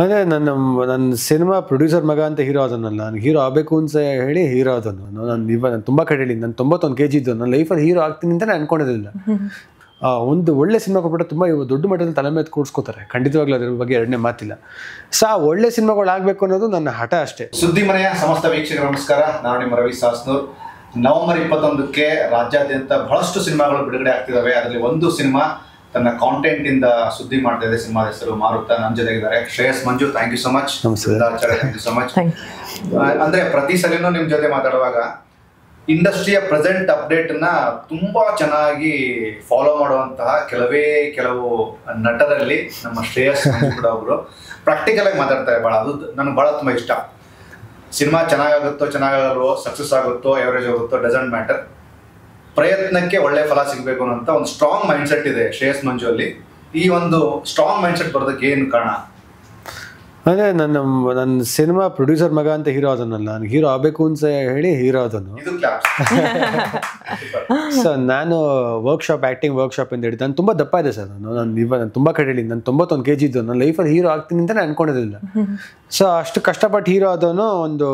ಅಂದರೆ ನನ್ನ cinema producer ಮಗ ಅಂತ ಹೀರೋ ಅದನ್ನಲ್ಲ, ನಾನು ಹೀರೋ ಆಗಬೇಕು ಅಂತ ಹೇಳಿ ಹೀರೋ ಅದನ್ನು. ನಾನು ತುಂಬ ಕಡೆ ಹೇಳಿ, ನಾನು 91 kg ಇದ್ದು ನನ್ನ ಲೈಫಲ್ಲಿ ಹೀರೋ ಆಗ್ತೀನಿ ಅಂತಲೇ ಅನ್ಕೊಂಡಿರಲಿಲ್ಲ. ಒಂದು ಒಳ್ಳೆ ಸಿನಿಮಾ ಕೊಟ್ಬಿಟ್ಟು ತುಂಬ ದೊಡ್ಡ ಮಟ್ಟದಲ್ಲಿ ತಲೆ ಮೇಲೆ ಕೂಡಿಸ್ಕೋತಾರೆ, ಖಂಡಿತವಾಗ್ಲೂ ಅದ್ರ ಬಗ್ಗೆ ಎರಡನೇ ಮಾತಿಲ್ಲ. ಆ ಒಳ್ಳೆ ಸಿನಿಮಾಗಳು ಆಗಬೇಕು ಅನ್ನೋದು ನನ್ನ ಹಠ ಅಷ್ಟೇ. ಸುದ್ದಿ ಮನೆಯ ಸಮಸ್ತ ವೀಕ್ಷಕರ ನಮಸ್ಕಾರ. ನಾನು ನಿಮ್ಮ ರವಿ ಸಾಸ್ನೂರ್. ನವೆಂಬರ್ 21ಕ್ಕೆ ರಾಜ್ಯಾದ್ಯಂತ ಬಹಳಷ್ಟು ಸಿನಿಮಾಗಳು ಬಿಡುಗಡೆ ಆಗ್ತಿದ್ದಾವೆ. ಅದರಲ್ಲಿ ಒಂದು ಸಿನಿಮಾ ತನ್ನ ಕಾಂಟೆಂಟ್ ಇಂದ ಸುದ್ದಿ ಮಾಡ್ತಾ ಇದೆ. ಸಿನಿಮಾದ ಹೆಸರು ಮಾರುತ. ನನ್ನ ಜೊತೆಗಿದ್ದಾರೆ Shreyas Manju. Thank you so much. Thank you so much. ಅಂದ್ರೆ ಪ್ರತಿ ಸಲಿನೂ ನಿಮ್ ಜೊತೆ ಮಾತಾಡುವಾಗ ಇಂಡಸ್ಟ್ರಿಯ ಪ್ರೆಸೆಂಟ್ ಅಪ್ಡೇಟ್ ನ ತುಂಬಾ ಚೆನ್ನಾಗಿ ಫಾಲೋ ಮಾಡುವಂತಹ ಕೆಲವು ನಟರಲ್ಲಿ ನಮ್ಮ ಶ್ರೇಯಸ್ ಮಂಜು ಕೂಡ ಒಬ್ರು. ಪ್ರಾಕ್ಟಿಕಲ್ ಆಗಿ ಮಾತಾಡ್ತಾರೆ ಬಹಳ. ಅದು ನನಗೆ ಬಹಳ ತುಂಬಾ ಇಷ್ಟ. ಸಿನಿಮಾ ಚೆನ್ನಾಗಾಗುತ್ತೋ ಚೆನ್ನಾಗಲ್ವೋ, ಸಕ್ಸಸ್ ಆಗುತ್ತೋ ಎವರೇಜ್ ಆಗುತ್ತೋ, ಡಸಂಟ್ ಮ್ಯಾಟರ್. ಪ್ರಯತ್ನಕ್ಕೆ ಒಳ್ಳೆ ಫಲ ಸಿಗಬೇಕು ಅನ್ನೋ ಒಂದು ಸ್ಟ್ರಾಂಗ್ ಮೈಂಡ್ ಸೆಟ್ ಇದೆ ಶ್ರೇಯಸ್ ಮಂಜು ಅಲ್ಲಿ. ಈ ಒಂದು ಸ್ಟ್ರಾಂಗ್ ಮೈಂಡ್ ಸೆಟ್ ಬರೋದಕ್ಕೆ ಏನು ಕಾರಣ? ಅಂದರೆ ನನ್ನ ಸಿನಿಮಾ ಪ್ರೊಡ್ಯೂಸರ್ ಮಗ ಅಂತ ಹೀರೋ ಅದನ್ನಲ್ಲ, ನಾನು ಹೀರೋ ಆಗಬೇಕು ಅಂತ ಹೇಳಿ ಹೀರೋ ಅದನ್ನು. ಸೊ ನಾನು ಆ್ಯಕ್ಟಿಂಗ್ ವರ್ಕ್ಶಾಪಿಂದ ಹಿಡಿದು ನಾನು ತುಂಬ ದಪ್ಪ ಇದೆ ಸರ್. ನಾನು ತುಂಬ ಕಡೆ ಹೇಳಿ, ನಾನು 91 kg ಇದ್ದು ನನ್ನ ಲೈಫಲ್ಲಿ ಹೀರೋ ಆಗ್ತೀನಿ ಅಂತಲೇ ಅನ್ಕೊಂಡಿರಲಿಲ್ಲ. ಸೊ ಅಷ್ಟು ಕಷ್ಟಪಟ್ಟು ಹೀರೋ ಆದವನು ಒಂದು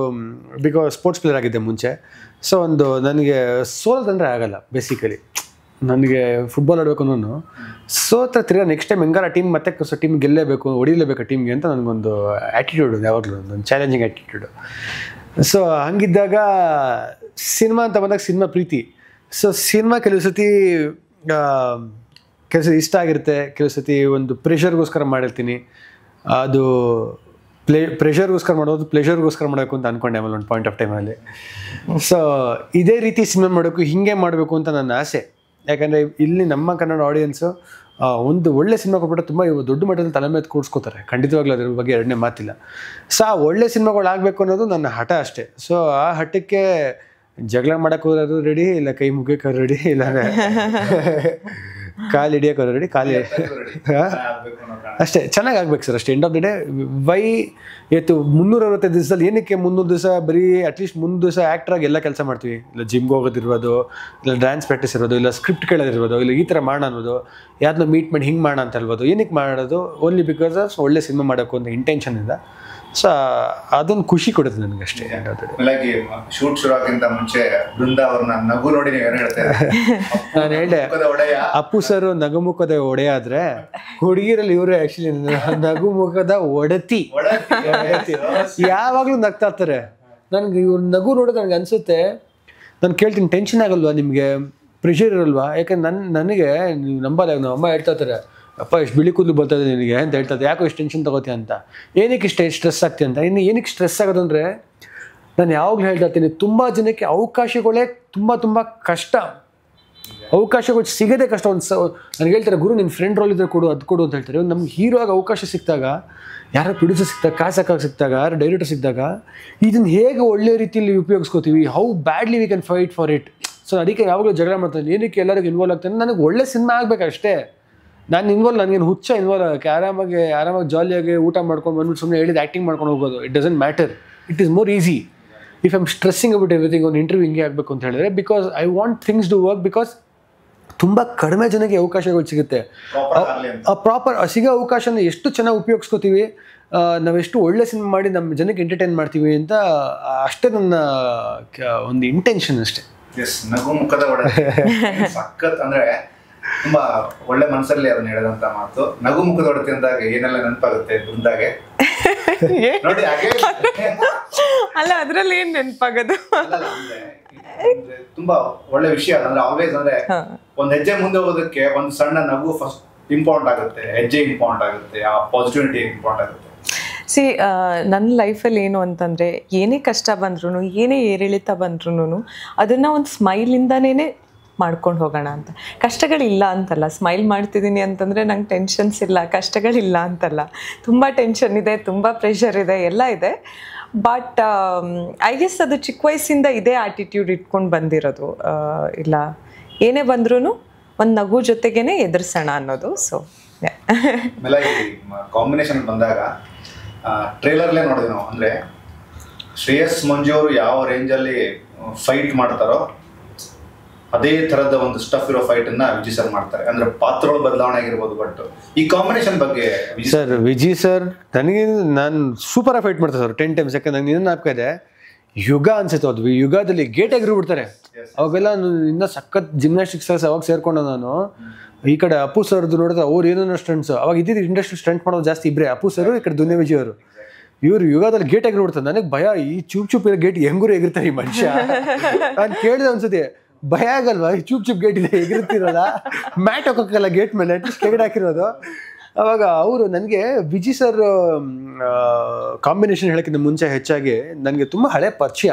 ಬಿಕಾಸ್ ಸ್ಪೋರ್ಟ್ಸ್ ಪ್ಲೇಯರ್ ಆಗಿದ್ದೆ ಮುಂಚೆ. ಸೊ ನನಗೆ ಸೋಲೋದಂದರೆ ಆಗಲ್ಲ. ಬೇಸಿಕಲಿ ನನಗೆ ಫುಟ್ಬಾಲ್ ಆಡಬೇಕು ಅನ್ನೋನು ಸೋತ ತಿರ್ಗಾ ನೆಕ್ಸ್ಟ್ ಟೈಮ್ ಹೆಂಗಾರ ಟೀಮ್ ಗೆಲ್ಲೇಬೇಕು, ಹೊಡಿಲೇಬೇಕು ಟೀಮ್ಗೆ ಅಂತ ನನಗೊಂದು ಆ್ಯಟಿಟ್ಯೂಡ್, ಯಾವಾಗಲೂ ಒಂದು ಚಾಲೆಂಜಿಂಗ್ ಆ್ಯಟಿಟ್ಯೂಡು. ಸೊ ಹಂಗಿದ್ದಾಗ ಸಿನಿಮಾ ಅಂತ ಬಂದಾಗ ಸಿನಿಮಾ ಪ್ರೀತಿ. ಸೊ ಸಿನಿಮಾ ಕೆಲವು ಸತಿ ಇಷ್ಟ ಆಗಿರುತ್ತೆ, ಕೆಲವು ಸತಿ ಒಂದು ಪ್ರೆಷರ್ಗೋಸ್ಕರ ಮಾಡಿರ್ತೀನಿ. ಅದು ಪ್ರೆಷರ್ಗೋಸ್ಕರ ಮಾಡೋದು ಪ್ಲೆಷರ್ಗೋಸ್ಕರ ಮಾಡಬೇಕು ಅಂತ ಅಂದ್ಕೊಂಡೆ ಆಮೇಲೆ ಒಂದು ಪಾಯಿಂಟ್ ಆಫ್ ಟೈಮಲ್ಲಿ. ಸೊ ಇದೇ ರೀತಿ ಸಿನಿಮಾ ಮಾಡಬೇಕು, ಹೀಗೆ ಮಾಡಬೇಕು ಅಂತ ನನ್ನ ಆಸೆ. ಯಾಕಂದರೆ ಇಲ್ಲಿ ನಮ್ಮ ಕನ್ನಡ ಆಡಿಯನ್ಸು ಒಂದು ಒಳ್ಳೆ ಸಿನಿಮಾ ಕೊಟ್ಬಿಟ್ಟು ತುಂಬ ದೊಡ್ಡ ಮಟ್ಟದಲ್ಲಿ ತಲೆ ಮೇಲೆ ಕೂಡಿಸ್ಕೋತಾರೆ, ಖಂಡಿತವಾಗ್ಲೂ ಅದ್ರ ಬಗ್ಗೆ ಎರಡನೇ ಮಾತಿಲ್ಲ. ಸೊ ಆ ಒಳ್ಳೆ ಸಿನಿಮಾಗಳು ಆಗಬೇಕು ಅನ್ನೋದು ನನ್ನ ಹಠ ಅಷ್ಟೇ. ಸೊ ಆ ಹಠಕ್ಕೆ ಜಗಳ ಮಾಡೋಕ್ಕೆ ಹೋಗೋದು ರೆಡಿ, ಇಲ್ಲ ಕೈ ಮುಗಿಯೋಕೆ ರೆಡಿ, ಇಲ್ಲ ಕಾಲು ಹಿಡಿಯೋಕೆ ರೆಡಿ, ಅಷ್ಟೇ ಚೆನ್ನಾಗಿ ಆಗ್ಬೇಕು ಸರ್, ಅಷ್ಟೇ. End of the day why ಇವತ್ತು 365 ದಿವಸದಲ್ಲಿ ಏನಕ್ಕೆ 300 ದಿವಸ ಬರೀ ಅಟ್ಲೀಸ್ಟ್ 3 ದಿವಸ ಆ್ಯಕ್ಟ್ರಾಗಿ ಎಲ್ಲ ಕೆಲಸ ಮಾಡ್ತೀವಿ. ಇಲ್ಲ ಜಿಮ್ಗೆ ಹೋಗೋದಿರ್ಬೋದು, ಇಲ್ಲ ಡ್ಯಾನ್ಸ್ ಪ್ರಾಕ್ಟೀಸ್ ಇರೋದು, ಇಲ್ಲ ಸ್ಕ್ರಿಪ್ಟ್ ಕೇಳೋದಿರ್ಬೋದು, ಇಲ್ಲ ಈ ಥರ ಮಾಡೋಣ ಅನ್ನೋದು, ಯಾರನ್ನೋ ಮೀಟ್ ಮಾಡಿ ಹಿಂಗೆ ಮಾಡೋಣ ಅಂತ ಹೇಳ್ಬೋದು. ಏನಕ್ಕೆ ಮಾಡೋದು? ಓನ್ಲಿ ಬಿಕಾಸ್ ಒಳ್ಳೆ ಸಿನಿಮಾ ಮಾಡೋಕ್ಕೂ ಒಂದು ಇಂಟೆನ್ಷನಿಂದ. ಸೊ ಅದೊಂದು ಖುಷಿ ಕೊಡುತ್ತೆ ನನಗೆ ಅಷ್ಟೇ. ಶೂಟ್ ಶುರು ಆಗಿಂತ ಮುಂಚೆ ಬೃಂದ ಅವ್ರನ್ನ ನಗು ನೋಡಿ ಏನು ಹೇಳ್ತಾರೆ? ನಾನು ಹೇಳಿದೆ, ಅಪ್ಪು ಸರ್ ನಗುಮುಖದ ಒಡೆಯ ಆದ್ರೆ ಹುಡುಗಿರಲ್ಲಿ ಇವರು ಆಕ್ಚುಲಿ ನಗುಮುಖದ ಒಡತಿ. ಯಾವಾಗ್ಲೂ ನಗ್ತಾ ಇರ್ತಾರೆ. ನನ್ಗೆ ಇವ್ರ ನಗು ನೋಡೋದು ನನಗೆ ಅನ್ಸುತ್ತೆ, ನಾನು ಕೇಳ್ತೀನಿ ಟೆನ್ಷನ್ ಆಗಲ್ವಾ ನಿಮಗೆ, ಪ್ರೆಷರ್ ಇರಲ್ವಾ? ಯಾಕಂದ್ರೆ ನನಗೆ ನೀವು ನಂಬಲ್ಲ, ನಮ್ಮ ಅಮ್ಮ ಹೇಳ್ತಾ ಇರ್ತಾರೆ, ಅಪ್ಪ ಎಷ್ಟು ಬಿಳಿ ಕೂದಲು ಬರ್ತದೆ ನಿನಗೆ ಅಂತ ಹೇಳ್ತದೆ, ಯಾಕೋ ಇಷ್ಟು ಟೆನ್ಷನ್ ತಗೋತೀಯ ಅಂತ, ಏನಕ್ಕೆ ಇಷ್ಟು ಸ್ಟ್ರೆಸ್ ಆಗ್ತೀಯ ಅಂತ. ಇನ್ನು ಏನಕ್ಕೆ ಸ್ಟ್ರೆಸ್ ಆಗೋದು ಅಂದರೆ, ನಾನು ಯಾವಾಗಲೂ ಹೇಳ್ತಾ ಇರ್ತೀನಿ, ತುಂಬ ಜನಕ್ಕೆ ಅವಕಾಶಗಳೇ ತುಂಬ ಕಷ್ಟ. ಅವಕಾಶಗಳು ಸಿಗೋದೇ ಕಷ್ಟ. ನನಗೆ ಹೇಳ್ತಾರೆ, ಗುರು ನಿನ್ನ ಫ್ರೆಂಡ್ ರೋಲ್ ಇದ್ರೆ ಕೊಡು, ಅದು ಕೊಡು ಅಂತ ಹೇಳ್ತಾರೆ. ನಮ್ಗೆ ಹೀರೋ ಆಗಿ ಅವಕಾಶ ಸಿಕ್ಕಿದಾಗ, ಯಾರೋ ಪ್ರೊಡ್ಯೂಸರ್ ಸಿಕ್ಕಿದಾಗ, ಕಾಸಕ್ಕಾಗಿ ಸಿಕ್ಕಿದಾಗ, ಯಾರು ಡೈರೆಕ್ಟರ್ ಸಿಕ್ಕಿದಾಗ, ಇದನ್ನು ಹೇಗೆ ಒಳ್ಳೆ ರೀತಿಯಲ್ಲಿ ಉಪಯೋಗಿಸ್ಕೋತೀವಿ, how badly we can fight for it. So ಅದಕ್ಕೆ ಯಾವಾಗಲೂ ಜಗಳ ಮಾಡ್ತಾನೆ, ಏನಕ್ಕೆ ಎಲ್ಲರಿಗೂ ಇನ್ವಾಲ್ವ್ ಆಗ್ತಾನೆ. ನನಗೆ ಒಳ್ಳೆ ಸಿನಿಮಾ ಆಗಬೇಕಷ್ಟೇ. ನನಗೇನು ಹುಚ್ಚ ಇನ್ವಾಲ್ವ್ ಆಗೋಕ್ಕೆ, ಆರಾಮಾಗಿ ಜಾಲಿಯಾಗಿ ಊಟ ಮಾಡ್ಕೊಂಡು ಬಂದ್ಬಿಟ್ಟು ಸುಮ್ಮನೆ ಹೇಳಿದ್ದು ಆ್ಯಕ್ಟಿಂಗ್ ಮಾಡ್ಕೊಂಡು ಹೋಗೋದು. It doesn't matter. It is more easy if I'm stressing about everything. ಒಂದು ಇಂಟರ್ವ್ಯೂ ಹಿಂಗೆ ಆಗಬೇಕು ಅಂತ ಹೇಳಿದ್ರೆ, because I want things to work. Because ತುಂಬ ಕಡಿಮೆ ಜನಕ್ಕೆ ಅವಕಾಶಗಳು ಸಿಗುತ್ತೆ. ಪ್ರಾಪರ್ ಸಿಗೋ ಅವಕಾಶನ ಎಷ್ಟು ಚೆನ್ನಾಗಿ ಉಪಯೋಗಿಸ್ಕೋತೀವಿ, ನಾವೆಷ್ಟು ಒಳ್ಳೆ ಸಿನಿಮಾ ಮಾಡಿ ನಮ್ಮ ಜನಕ್ಕೆ ಎಂಟರ್ಟೈನ್ ಮಾಡ್ತೀವಿ ಅಂತ ಅಷ್ಟೇ ನನ್ನ ಒಂದು ಇಂಟೆನ್ಷನ್ ಅಷ್ಟೇ. ನಗು ಮುಖದ ಸಖತ್ ಅಂದ್ರೆ ತುಂಬಾ ಒಳ್ಳೆ ಮನಸ್ಸಲ್ಲಿ ಅದನ್ನ ಹೇಳಿದಂತ ಮಾತು. ನಗು ಮುಖದ ಹೊಡೆತಿ ಅಂದಾಗ ಏನೆಲ್ಲ ನೆನಪಾಗುತ್ತೆ ಬೃಂದಾಗೆ ನೋಡಿ. ಹಾಗೆ ಅಲ್ಲ, ಅದ್ರಲ್ಲಿ ಏನ್ ನೆನಪಾಗೋದು? ತುಂಬಾ ಒಳ್ಳೆ ವಿಷಯ ಅಂದ್ರೆ ಆಲ್ವೇಸ್ ಅಂದ್ರೆ ಒಂದ್ ಹೆಜ್ಜೆ ಮುಂದೆ ಹೋಗೋದಕ್ಕೆ ಒಂದು ಸಣ್ಣ ನಗು ಫಸ್ಟ್ ಇಂಪಾರ್ಟೆಂಟ್ ಆಗುತ್ತೆ, ಹೆಜ್ಜೆ ಇಂಪಾರ್ಟೆಂಟ್ ಆಗುತ್ತೆ, ಆ ಪಾಸಿಟಿವಿಟಿ ಇಂಪಾರ್ಟೆಂಟ್ ಆಗುತ್ತೆ. ನನ್ನ ಲೈಫಲ್ಲಿ ಏನು ಅಂತಂದರೆ, ಏನೇ ಕಷ್ಟ ಬಂದ್ರೂ, ಏನೇ ಏರಿಳಿತ ಬಂದ್ರೂ ಅದನ್ನು ಒಂದು ಸ್ಮೈಲಿಂದನೇ ಮಾಡ್ಕೊಂಡು ಹೋಗೋಣ ಅಂತ. ಕಷ್ಟಗಳಿಲ್ಲ ಅಂತಲ್ಲ, ಸ್ಮೈಲ್ ಮಾಡ್ತಿದ್ದೀನಿ ಅಂತಂದರೆ ನಂಗೆ ಟೆನ್ಷನ್ಸ್ ಇಲ್ಲ, ಕಷ್ಟಗಳಿಲ್ಲ ಅಂತಲ್ಲ. ತುಂಬ ಟೆನ್ಷನ್ ಇದೆ, ತುಂಬ ಪ್ರೆಷರ್ ಇದೆ, ಎಲ್ಲ ಇದೆ. ಬಟ್ ಐ ಗೆಸ್ ಅದು ಚಿಕ್ಕ ವಯಸ್ಸಿಂದ ಇದೇ ಆ್ಯಟಿಟ್ಯೂಡ್ ಇಟ್ಕೊಂಡು ಬಂದಿರೋದು. ಇಲ್ಲ ಏನೇ ಬಂದ್ರೂ ಒಂದು ನಗು ಜೊತೆಗೇ ಎದುರಿಸೋಣ ಅನ್ನೋದು. ಸೊ ಆಮೇಲೆ ಕಾಂಬಿನೇಷನ್ ಬಂದಾಗ ಟ್ರೇಲರ್ಲೇ ನೋಡಿದ್ವಿ ನಾವು. ಅಂದರೆ ಶ್ರೇಯಸ್ ಮಂಜು ಅವರು ಯಾವ ರೇಂಜಲ್ಲಿ ಫೈಟ್ ಮಾಡ್ತಾರೋ ಅದೇ ತರದ ಒಂದು ಸ್ಟಫ್ ಇರೋ ಫೈಟ್ ಅನ್ನ ವಿಜಯ್ ಸರ್ ಮಾಡ್ತಾರೆ. ಅಂದ್ರೆ ಪಾತ್ರಗಳ ಬದಲಾವಣೆ ಆಗಿರ್ಬೋದು. ಬಟ್ ಈ ಕಾಂಬಿನೇಷನ್ ಬಗ್ಗೆ ಸರ್ ವಿಜಯ್ ಸರ್ ನನಗೆ ನಾನು ಸೂಪರ್ ಆಗಿ ಫೈಟ್ ಮಾಡ್ತಾರೆ ಸರ್ 10 times. ಯಾಕಂದ್ರೆ ನಂಗೆ ಇನ್ನೂ ನಾಲ್ಕು ಇದೆ ಯುಗ ಅನ್ಸುತ್ತೆ ಅದು. ಯುಗದಲ್ಲಿ ಗೇಟ್ ಆಗಿರ್ಬಿಡ್ತಾರೆ ಅವಾಗೆಲ್ಲ. ಇನ್ನೂ ಸಖತ್ ಜಿಮ್ನಾಸ್ಟಿಕ್ಸ್ ಅವಾಗ ಸೇರ್ಕೊಂಡು ನಾನು ಈ ಕಡೆ ಅಪ್ಪು ಸರ್ದು ನೋಡಿದ್ರೆ ಅವ್ರು ಏನೇನೋ ಸ್ಟಂಟ್ಸ್ ಅವಾಗ ಇದ್ದಿದ್ದು ಇಂಡಸ್ಟ್ರಿ ಸ್ಟಂಟ್ ಮಾಡೋದು ಜಾಸ್ತಿ ಇಬ್ಬರೇ, ಅಪ್ಪು ಸರ್ ಈ ಕಡೆ ದುನಿಯಾ ವಿಜಯ್ ಅವರು. ಇವ್ರು ಯುಗದಲ್ಲಿ ಗೇಟ್ ಆಗಿರ್ಬಿಡ್ತಾರೆ. ನನಗೆ ಭಯ, ಈ ಚೂಪ್ ಇರೋ ಗೇಟ್ ಹೆಂಗೂರು ಎಗಿರ್ತಾರೆ ಈ ಮನುಷ್ಯ. ನಾನು ಕೇಳಿದೆ ಅನ್ಸುತ್ತೆ ಭಯ ಆಗಲ್ವಾ ಈ ಚೂಪ್ ಗೇಟ್ ಇದೆ ಎಗಿರ್ತಿರಲ್ಲ, ಮ್ಯಾಟ್ ಹಾಕೋಕ್ಕಲ್ಲ ಗೇಟ್ ಮೇಲೆ, ಅಟ್ಲೀಸ್ಟ್ ಕೆಗಡೆ ಹಾಕಿರೋದು. ಅವಾಗ ಅವರು ನನಗೆ ವಿಜಯ್ ಸರ್ ಕಾಂಬಿನೇಷನ್ ಹೇಳೋಕ್ಕಿಂತ ಮುಂಚೆ ಹೆಚ್ಚಾಗಿ ನನಗೆ ತುಂಬ ಹಳೆ ಪರಿಚಯ.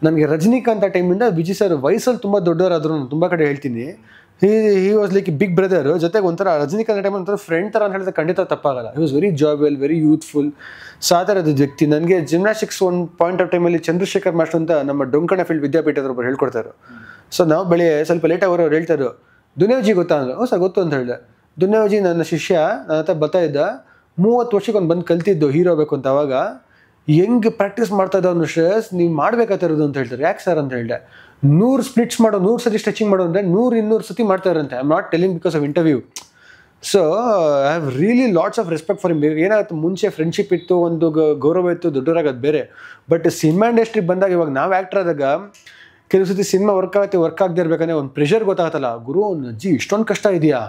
ನನಗೆ ರಜನಿಕಾಂತ್ ಟೈಮಿಂದ ವಿಜಯ್ ಸರ್ ವಯಸ್ಸಲ್ಲಿ ತುಂಬ ದೊಡ್ಡವರಾದ್ರು ತುಂಬ ಕಡೆ ಹೇಳ್ತೀನಿ. He was like big brother. ಜೊತೆಗೆ ಒಂಥರ ರಜನಿಕಾಂತ್ ಟೈಮ್ ಒಂಥರ ಫ್ರೆಂಡ್ ಥರ ಅಂತ ಹೇಳಿದ್ರೆ ಖಂಡಿತ ತಪ್ಪಾಗಲ್ಲ. He was very jovial, very youthful, so ಆ ಥರದ ವ್ಯಕ್ತಿ. ನನಗೆ ಜಿಮ್ನಾಸ್ಟಿಕ್ಸ್ ಒಂದು ಪಾಯಿಂಟ್ ಆಫ್ ಟೈಮಲ್ಲಿ ಚಂದ್ರಶೇಖರ್ ಮಾಸ್ಟರ್ ಅಂತ ನಮ್ಮ ಡೊಂಕಣ ಫೀಲ್ಡ್ ವಿದ್ಯಾಪೀಠದೊಬ್ಬರು ಹೇಳ್ಕೊಡ್ತಾರೆ. ಸೊ ನಾವು ಬೆಳಿಗ್ಗೆ ಸ್ವಲ್ಪ ಲೇಟ್ ಅವ್ರು ಹೇಳ್ತಾರೆ ದುನಿಯಾ ವಿಜಯ್ ಗೊತ್ತಾ ಅಂದ್ರೆ, ಹ್ಞೂ ಸರ್ ಗೊತ್ತು ಅಂತ ಹೇಳಿದೆ. ದುನಿಯಾ ವಿಜಯ್ ನನ್ನ ಶಿಷ್ಯ, ನನ್ನ ಹತ್ರ ಬರ್ತಾ ಇದ್ದ, 30 ವರ್ಷಕ್ಕೆ ಒಂದು ಬಂದು ಕಲ್ತಿದ್ದು ಹೀರೋ ಆಗಬೇಕು ಅಂತ. ಅವಾಗ ಹೆಂಗೆ ಪ್ರಾಕ್ಟೀಸ್ ಮಾಡ್ತಾ ಇದ್ದ ಅವ್ನು ಶ್ರೇಯಸ್, ನೀವು ಮಾಡ್ಬೇಕಾಗಿರೋದು ಅಂತ ಹೇಳ್ತಾರೆ. ಯಾಕೆ ಸರ್ ಅಂತ ಹೇಳಿದೆ, 100 ಸ್ಪ್ಲಿಟ್ಸ್ ಮಾಡೋ, 100 ಸತಿ ಸ್ಟ್ರೆಚಿಂಗ್ ಮಾಡೋ ಅಂದರೆ 100-200 ಸತಿ ಮಾಡ್ತಾ ಇರಂತೆ. I am not telling because of interview. So I have really lots of respect for him. ಏನಾಗುತ್ತೆ ಮುಂಚೆ ಫ್ರೆಂಡ್ಶಿಪ್ ಇತ್ತು, ಒಂದು ಗೌರವ ಇತ್ತು, ದೊಡ್ಡವರಾಗೋದು ಬೇರೆ. ಬಟ್ ಸಿನಿಮಾ ಇಂಡಸ್ಟ್ರಿಗೆ ಬಂದಾಗ ಇವಾಗ ನಾವು ಆ್ಯಕ್ಟರ್ ಆದಾಗ ಕೆಲವು ಸತಿ ಸಿನಿಮಾ ವರ್ಕ್ ಆಗದೆ ಇರ್ಬೇಕಂದ್ರೆ ಒಂದು ಪ್ರೆಷರ್ ಗೊತ್ತಾಗತ್ತಲ್ಲ, ಗುರು ಅಜ್ಜಿ ಇಷ್ಟೊಂದು ಕಷ್ಟ ಇದೆಯಾ.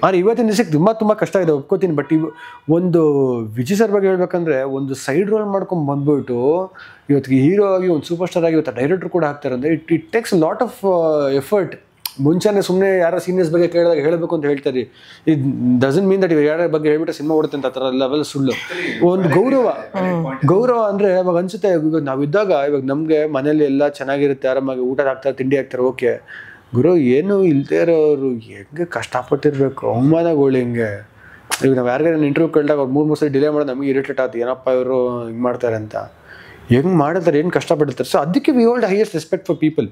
ಆದರೆ ಇವತ್ತಿನ ದಿವಸಕ್ಕೆ ತುಂಬ ಕಷ್ಟ ಇದೆ, ಒಪ್ಕೋತೀನಿ. ಬಟ್ ಒಂದು ವಿಜಯ್ ಸರ್ ಬಗ್ಗೆ ಹೇಳ್ಬೇಕಂದ್ರೆ ಒಂದು ಸೈಡ್ ರೋಲ್ ಮಾಡ್ಕೊಂಡು ಬಂದ್ಬಿಟ್ಟು ಇವತ್ತಿಗೆ ಹೀರೋ ಆಗಿ ಒಂದು ಸೂಪರ್ ಸ್ಟಾರ್ ಆಗಿ ಇವತ್ತು ಡೈರೆಕ್ಟರ್ ಕೂಡ ಆಗ್ತಾರೆ ಅಂದರೆ it takes lot of effort. ಮುಂಚೆನೇ ಸುಮ್ಮನೆ ಯಾರೋ ಸೀನಿಯರ್ಸ್ ಬಗ್ಗೆ ಕೇಳಿದಾಗ ಹೇಳಬೇಕು ಅಂತ ಹೇಳ್ತಾರೆ. ಇಟ್ ಡಸಂಟ್ ಮೀನ್ ದಟ್ ಇವಾಗ ಯಾರ ಬಗ್ಗೆ ಹೇಳ್ಬಿಟ್ಟು ಸಿನಿಮಾ ಓಡುತ್ತೆ ಅಂತ ಆ ಥರ ಲೆವೆಲ್ ಸುಳ್ಳು. ಒಂದು ಗೌರವ ಅಂದರೆ ಅವಾಗ ಅನ್ಸುತ್ತೆ. ಇವಾಗ ನಾವಿದ್ದಾಗ ಇವಾಗ ನಮಗೆ ಮನೇಲಿ ಎಲ್ಲ ಚೆನ್ನಾಗಿರುತ್ತೆ, ಆರಾಮಾಗಿ ಊಟ ಹಾಕ್ತಾರೆ, ತಿಂಡಿ ಹಾಕ್ತಾರೆ, ಓಕೆ. ಗುರು ಏನು ಇಲ್ಲದೆ ಇರೋರು ಹೆಂಗೆ ಕಷ್ಟಪಟ್ಟಿರ್ಬೇಕು, ಅವಮಾನಗಳು ಹೆಂಗೆ. ಈಗ ನಾವು ಯಾರಿಗಾರ ಇಂಟರ್ವ್ಯೂ ಕೇಳಿದಾಗ ಅವ್ರು 3 ಸಲ ಡಿಲೇ ಮಾಡೋದು ನಮಗೆ ಇರಿಟೇಟ್ ಆಯ್ತು, ಏನಪ್ಪ ಇವರು ಹಿಂಗೆ ಮಾಡ್ತಾರೆ ಅಂತ. ಹೆಂಗೆ ಮಾಡ್ತಾರೆ, ಏನು ಕಷ್ಟಪಟ್ಟಿರ್ತಾರೆ. ಸೊ ಅದಕ್ಕೆ we hold highest respect for people.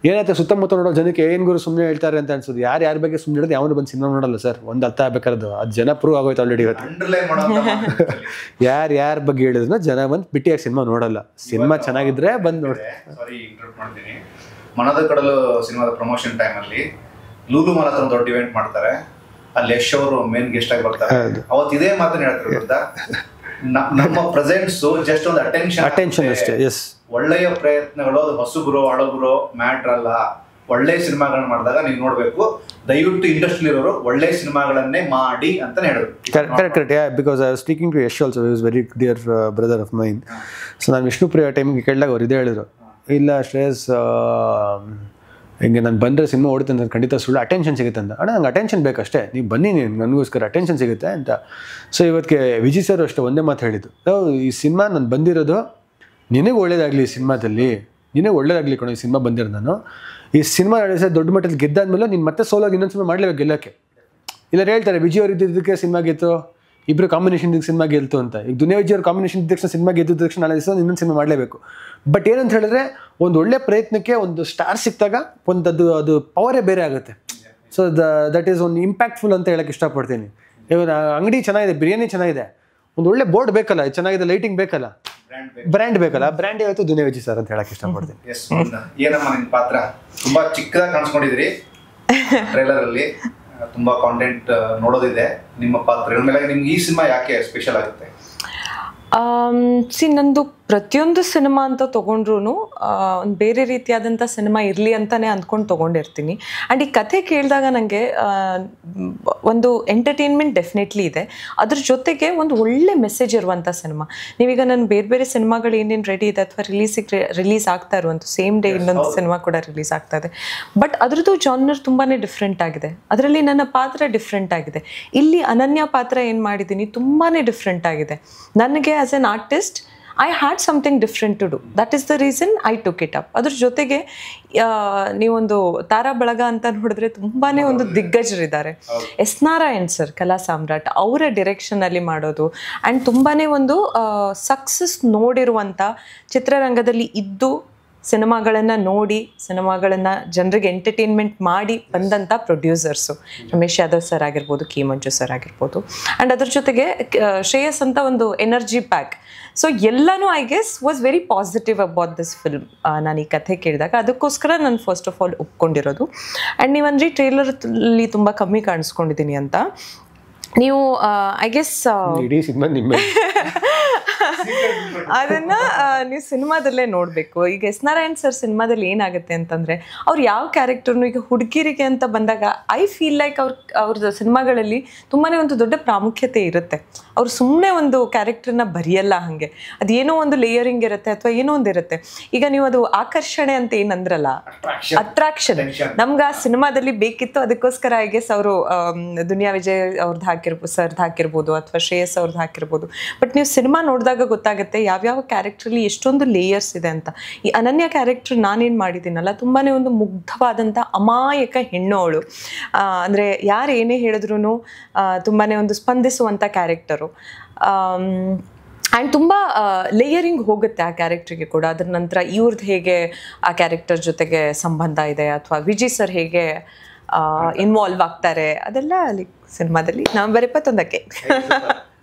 ಏನಾಯ್ತು ಸುತ್ತಮುತ್ತ ನೋಡೋ ಜನಕ್ಕೆ ಏನು ಗುರು ಸುಮ್ಮನೆ ಹೇಳ್ತಾರೆ ಅಂತ ಅನ್ಸೋದು. ಯಾರ ಬಗ್ಗೆ ಸುಮ್ಮನೆ ಹೇಳೋದು, ಯಾವನು ಬಂದು ಸಿನಿಮಾ ನೋಡಲ್ಲ ಸರ್. ಒಂದು ಅರ್ಥ ಆಗ್ಬೇಕಾರದು ಅದು ಜನ ಪ್ರೂವ್ ಆಗೋಯ್ತು ಆಲ್ರೆಡಿ ಇವತ್ತು. ಯಾರ ಬಗ್ಗೆ ಹೇಳಿದ್ರು ಜನ ಬಂದು ಬಿಟ್ಟಿಯಾಗಿ ಸಿನಿಮಾ ನೋಡಲ್ಲ. ಸಿನಿಮಾ ಚೆನ್ನಾಗಿದ್ರೆ ಬಂದು ನೋಡ್ತಾರೆ. ಮನದ ಕಡಲು ಸಿನಿಮಾದ ಪ್ರಮೋಷನ್ ಟೈಮಲ್ಲಿ ಲೂಲು ಮಾಲ್ ಹತ್ರ ದೊಡ್ಡ ಇವೆಂಟ್ ಮಾಡ್ತಾರೆ. ಅಲ್ಲಿ ಯಶ್ ಅವರು ಮೇನ್ ಗೆಸ್ಟ್ ಆಗಿ ಬರ್ತಾರೆ. ಅವತ್ತು ಇದೇ ಮಾತನ್ನ ಹೇಳ್ತಾರೆ ಗೊತ್ತಾ, ನಮ್ಮ ಪ್ರೆಸೆನ್ಸ್ ಜಸ್ಟ್ ಒಂದು ಅಟೆನ್ಷನ್ ಅಷ್ಟೇ. ಒಳ್ಳೆಯ ಪ್ರಯತ್ನಗಳು ಅದು ಹೊಸಬ್ರು ಹಳಬ್ರು ಮ್ಯಾಟ್ರ್ ಅಲ್ಲ. ಒಳ್ಳೆ ಸಿನಿಮಾಗಳನ್ನ ಮಾಡಿದಾಗ ನೀವು ನೋಡ್ಬೇಕು, ದಯವಿಟ್ಟು ಇಂಡಸ್ಟ್ರಿ ಇರೋರು ಒಳ್ಳೆ ಸಿನಿಮಾಗಳನ್ನೇ ಮಾಡಿ ಅಂತಾನೆ ಹೇಳಿದ್ರು. Correct. Because I was speaking to Yash also, he was very dear brother of mine. So ನಾನು ವಿಷ್ಣುಪ್ರಿಯ ಟೈಮಿಗೆ ಕೇಳಿದಾಗ ಅವ್ರು ಇದೇ ಹೇಳಿದ್ರು, ಇಲ್ಲ ಶ್ರೇಯಸ್ ಹಿಂಗೆ ನಾನು ಬಂದರೆ ಸಿನಿಮಾ ಓಡುತ್ತೆ ಅಂತ ಖಂಡಿತ ಸುಳ್ಳು, ಅಟೆನ್ಷನ್ ಸಿಗುತ್ತೆ ಅಂತ. ಅಣ್ಣ ನಂಗೆ ಅಟೆನ್ಷನ್ ಬೇಕಷ್ಟೇ, ನೀವು ಬನ್ನಿ, ನನಗೋಸ್ಕರ ಅಟೆನ್ಷನ್ ಸಿಗುತ್ತೆ ಅಂತ. ಸೊ ಇವತ್ತಿಗೆ ವಿಜಯ್ ಸರ್ ಅಷ್ಟೇ ಒಂದೇ ಮಾತು ಹೇಳಿದ್ದು, ಈ ಸಿನಿಮಾ ನಾನು ಬಂದಿರೋದು ನಿನಗೆ ಒಳ್ಳೇದಾಗಲಿ, ಈ ಸಿನಿಮಾದಲ್ಲಿ ನಿನಗೆ ಒಳ್ಳೇದಾಗಲಿ ಕಣೋ. ಈ ಸಿನಿಮಾ ಬಂದಿರೋದು ನಾನು ಈ ಸಿನಿಮಾ ದೊಡ್ಡ ಮಟ್ಟದಲ್ಲಿ ಗೆದ್ದಾದ್ಮೇಲೆ ನೀನು ಮತ್ತೆ ಸೋಲೋಗಿ ಇನ್ನೊಂದು ಸಿನಿಮಾ ಮಾಡಲೇಬೇಕು ಗೆಲ್ಲೋಕ್ಕೆ. ಇಲ್ಲ ಹೇಳ್ತಾರೆ ವಿಜಯ್ ಅವ್ರು ಇದ್ದಿದ್ದಕ್ಕೆ ಸಿನಿಮಾ ಗೆತ್ತು, ಇಬ್ಬರು ಕಾಂಬಿನೇಷನ್ ಸಿನಿಮಾ ಗೆಲ್ತು ಅಂತ. ಈಗ ದುನಿಯಾ ವಿಜಯ್ ಅವ್ರ ಕಾಂಬಿನೇಷನ್ ಇದ್ದ ತಕ್ಷಣ ಸಿನಿಮಾ ಗೆದ್ದ ತಕ್ಷಣ ನಾಳೆ ದಿವಸ ಇನ್ನೊಂದು ಸಿನಿಮಾ ಮಾಡಲೇಬೇಕು. ಬಟ್ ಏನಂತ ಹೇಳಿದ್ರೆ ಒಂದು ಒಳ್ಳೆ ಪ್ರಯತ್ನಕ್ಕೆ ಒಂದು ಸ್ಟಾರ್ ಸಿಕ್ಕಿದಾಗ ಅದು ಪವರೇ ಬೇರೆ ಆಗುತ್ತೆ. ಸೊ ದಟ್ ಈಸ್ ಒಂದು ಇಂಪ್ಯಾಕ್ಟ್ಫುಲ್ ಅಂತ ಹೇಳಕ್ಕೆ ಇಷ್ಟಪಡ್ತೀನಿ. ಇವಾಗ ಅಂಗಡಿ ಚೆನ್ನಾಗಿದೆ, ಬಿರಿಯಾನಿ ಚೆನ್ನಾಗಿದೆ, ಒಂದು ಒಳ್ಳೆ ಬೋರ್ಡ್ ಬೇಕಲ್ಲ, ಚೆನ್ನಾಗಿದೆ ಲೈಟಿಂಗ್ ಬೇಕಲ್ಲ, ಬ್ರ್ಯಾಂಡ್ ಬೇಕಲ್ಲ. ಬ್ರ್ಯಾಂಡ್ ಯಾವತ್ತು ದುನಿಯಾ ವಿಜಯ್ ಸರ್ ಅಂತ ಹೇಳಕ್ಕೆ ಇಷ್ಟಪಡ್ತೀನಿ. ಏನಮ್ಮ ನಿನ್ನ ಪಾತ್ರ ತುಂಬಾ ಚಿಕ್ಕದಾಗಿ ಕಾಣಿಸ್ಕೊಂಡಿದ್ರಿ ಟ್ರೈಲರ್ ಅಲ್ಲಿ, ತುಂಬಾ ಕಾಂಟೆಂಟ್ ನೋಡೋದಿದೆ ನಿಮ್ಮ ಪಾತ್ರಗಳ ಮೇಲೆ. ನಿಮ್ಗೆ ಈ ಸಿನಿಮಾ ಯಾಕೆ ಸ್ಪೆಷಲ್ ಆಗುತ್ತೆ? ನಂದು ಪ್ರತಿಯೊಂದು ಸಿನಿಮಾ ಅಂತ ತೊಗೊಂಡ್ರು ಒಂದು ಬೇರೆ ರೀತಿಯಾದಂಥ ಸಿನಿಮಾ ಇರಲಿ ಅಂತಲೇ ಅಂದ್ಕೊಂಡು ತೊಗೊಂಡಿರ್ತೀನಿ. ಆ್ಯಂಡ್ ಈ ಕಥೆ ಕೇಳಿದಾಗ ನನಗೆ ಒಂದು ಎಂಟರ್ಟೈನ್ಮೆಂಟ್ ಡೆಫಿನೆಟ್ಲಿ ಇದೆ, ಅದ್ರ ಜೊತೆಗೆ ಒಂದು ಒಳ್ಳೆ ಮೆಸೇಜ್ ಇರುವಂಥ ಸಿನಿಮಾ. ನೀವೀಗ ನಾನು ಬೇರೆ ಸಿನಿಮಾಗಳು ಏನೇನು ರೆಡಿ ಇದೆ ಅಥವಾ ರಿಲೀಸ್ ಆಗ್ತಾ ಇರುವಂಥ ಸೇಮ್ ಡೇ ಇನ್ನೊಂದು ಸಿನಿಮಾ ಕೂಡ ರಿಲೀಸ್ ಆಗ್ತಾ ಇದೆ. ಬಟ್ ಅದ್ರದ್ದು ಜಾನರ್ ತುಂಬಾ ಡಿಫ್ರೆಂಟ್ ಆಗಿದೆ, ಅದರಲ್ಲಿ ನನ್ನ ಪಾತ್ರ ಡಿಫ್ರೆಂಟ್ ಆಗಿದೆ. ಇಲ್ಲಿ ಅನನ್ಯ ಪಾತ್ರ ಏನು ಮಾಡಿದ್ದೀನಿ ತುಂಬಾ ಡಿಫ್ರೆಂಟ್ ಆಗಿದೆ. ನನಗೆ as an artist I had something different to do. That is the reason I took it up. ಅದ್ರ ಜೊತೆಗೆ ನೀವೊಂದು ತಾರಾ ಬಳಗ ಅಂತ ನೋಡಿದ್ರೆ ತುಂಬಾನೇ ಒಂದು ದಿಗ್ಗಜರಿದ್ದಾರೆ. ಎಸ್ ನಾರಾಯಣ್ ಸರ್ ಕಲಾ ಸಾಮ್ರಾಟ್ ಅವರ ಡಿರೆಕ್ಷನಲ್ಲಿ ಮಾಡೋದು ಆ್ಯಂಡ್ ತುಂಬಾನೇ ಒಂದು ಸಕ್ಸಸ್ ನೋಡಿರುವಂಥ ಚಿತ್ರರಂಗದಲ್ಲಿ ಇದ್ದು ಸಿನಿಮಾಗಳನ್ನು ನೋಡಿ ಸಿನಿಮಾಗಳನ್ನು ಜನರಿಗೆ ಎಂಟರ್ಟೈನ್ಮೆಂಟ್ ಮಾಡಿ ಬಂದಂಥ ಪ್ರೊಡ್ಯೂಸರ್ಸು ರಮೇಶ್ ಯಾದವ್ ಸರ್ ಆಗಿರ್ಬೋದು, ಕೆ ಮಂಜು ಸರ್ ಆಗಿರ್ಬೋದು. ಆ್ಯಂಡ್ ಅದ್ರ ಜೊತೆಗೆ ಶ್ರೇಯಸ್ ಅಂತ ಒಂದು ಎನರ್ಜಿ ಪ್ಯಾಕ್. ಸೊ ಎಲ್ಲನೂ I guess was very positive about this film. ನಾನು ಈ ಕಥೆ ಕೇಳಿದಾಗ ಅದಕ್ಕೋಸ್ಕರ ನಾನು ಫಸ್ಟ್ ಆಫ್ ಆಲ್ ಒಪ್ಕೊಂಡಿರೋದು. ಆ್ಯಂಡ್ ನೀವಂದ್ರಿ ಟ್ರೇಲರಲ್ಲಿ ತುಂಬ ಕಮ್ಮಿ ಕಾಣಿಸ್ಕೊಂಡಿದ್ದೀನಿ ಅಂತ. ನೀವು ಐ ಗೆಸ್ ಇಡೀ ಸಿನಿಮಾ ನಿಮ್ಮ ಅದನ್ನ ನೀವು ಸಿನಿಮಾದಲ್ಲೇ ನೋಡಬೇಕು. ಈಗ ಎಸ್ ನಾರಾಯಣ್ ಸರ್ ಸಿನಿಮಾದಲ್ಲಿ ಏನಾಗುತ್ತೆ ಅಂತಂದರೆ ಅವ್ರು ಯಾವ ಕ್ಯಾರೆಕ್ಟರ್ನು ಈಗ ಹುಡುಗಿರಿಗೆ ಅಂತ ಬಂದಾಗ ಐ ಫೀಲ್ ಲೈಕ್ ಅವ್ರದ್ದು ಸಿನಿಮಾಗಳಲ್ಲಿ ತುಂಬಾ ಒಂದು ದೊಡ್ಡ ಪ್ರಾಮುಖ್ಯತೆ ಇರುತ್ತೆ. ಅವ್ರು ಸುಮ್ಮನೆ ಒಂದು ಕ್ಯಾರೆಕ್ಟರ್ನ ಬರೆಯಲ್ಲ, ಹಾಗೆ ಅದೇನೋ ಒಂದು ಲೇಯರಿಂಗ್ ಇರುತ್ತೆ ಅಥವಾ ಏನೋ ಒಂದು ಇರುತ್ತೆ. ಈಗ ನೀವು ಅದು ಆಕರ್ಷಣೆ ಅಂತ ಏನಂದ್ರಲ್ಲ, ಅಟ್ರಾಕ್ಷನ್ ನಮ್ಗೆ ಆ ಸಿನಿಮಾದಲ್ಲಿ ಬೇಕಿತ್ತು. ಅದಕ್ಕೋಸ್ಕರ ಐ ಗೆಸ್ ಅವರು ದುನಿಯಾ ವಿಜಯ್ ಅವ್ರದ್ದು ಸರ್ದು ಹಾಕಿರ್ಬೋದು ಅಥವಾ ಶ್ರೇಯಸ್ ಅವ್ರದ್ದು ಹಾಕಿರ್ಬೋದು. ಬಟ್ ನೀವು ಸಿನಿಮಾ ನೋಡಿದಾಗ ಗೊತ್ತಾಗುತ್ತೆ ಯಾವ್ಯಾವ ಕ್ಯಾರೆಕ್ಟ್ರಲ್ಲಿ ಎಷ್ಟೊಂದು ಲೇಯರ್ಸ್ ಇದೆ ಅಂತ. ಈ ಅನನ್ಯ ಕ್ಯಾರೆಕ್ಟರ್ ನಾನೇನು ಮಾಡಿದ್ದೀನಲ್ಲ, ತುಂಬಾ ಒಂದು ಮುಗ್ಧವಾದಂಥ ಅಮಾಯಕ ಹೆಣ್ಣು ಅವಳು. ಅಂದರೆ ಯಾರು ಏನೇ ಹೇಳಿದ್ರು ತುಂಬಾ ಒಂದು ಸ್ಪಂದಿಸುವಂಥ ಕ್ಯಾರೆಕ್ಟರು. ಆ್ಯಂಡ್ ತುಂಬ ಲೇಯರಿಂಗ್ ಹೋಗುತ್ತೆ ಆ ಕ್ಯಾರೆಕ್ಟ್ರಿಗೆ ಕೂಡ. ಅದ್ರ ನಂತರ ಇವ್ರದ್ದು ಹೇಗೆ ಆ ಕ್ಯಾರೆಕ್ಟರ್ ಜೊತೆಗೆ ಸಂಬಂಧ ಇದೆ ಅಥವಾ ವಿಜಯ್ ಸರ್ ಹೇಗೆ ಇನ್ವಾಲ್ವ್ ಆಗ್ತಾರೆ, ಅದೆಲ್ಲ ಸಿನಿಮಾದಲ್ಲಿ ನವೆಂಬರ್ 21ಕ್ಕೆ